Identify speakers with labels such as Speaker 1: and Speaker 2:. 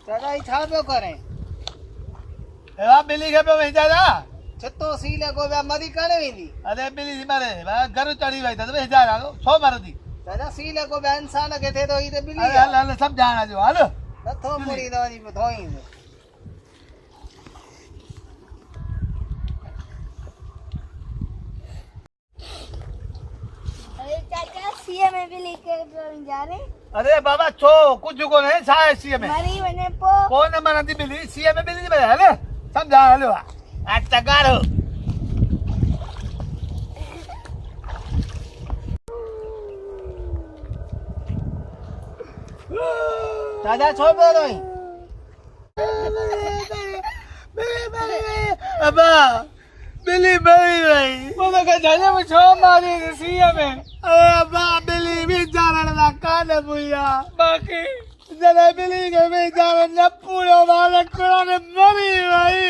Speaker 1: दादा ही छा पियो करे
Speaker 2: एवा बिली के पे वेंदा जा
Speaker 1: छतो सीले को बया मरी करे वेंदी
Speaker 2: अरे बिली मारे घर चढ़ी वई त वेंदा जा छो मारदी
Speaker 1: दादा सीले को बया इंसान के थे तो ई ते बिली
Speaker 2: अरे हल समझाना जो हल
Speaker 1: नथो मुड़ी तो वनी धोई
Speaker 3: अरे चाचा सीए में भी लेके जा रहे
Speaker 2: अरे बाबा छो कुछ को नहीं छा सीए में
Speaker 3: मरी वने पो
Speaker 2: कौन मारदी बिली सीए में बिली में हल समझा हलो आ चगारो
Speaker 1: दादा छो पियो रोई
Speaker 2: अबा बिली मरी गई
Speaker 1: वो तो जाने में छो मारी सीए में
Speaker 2: अरे अबा बिली भी जाने लगा कान बुया
Speaker 1: बाकी
Speaker 2: जरा बिली के भी जाने न पूरा वाला कुरान मरी गई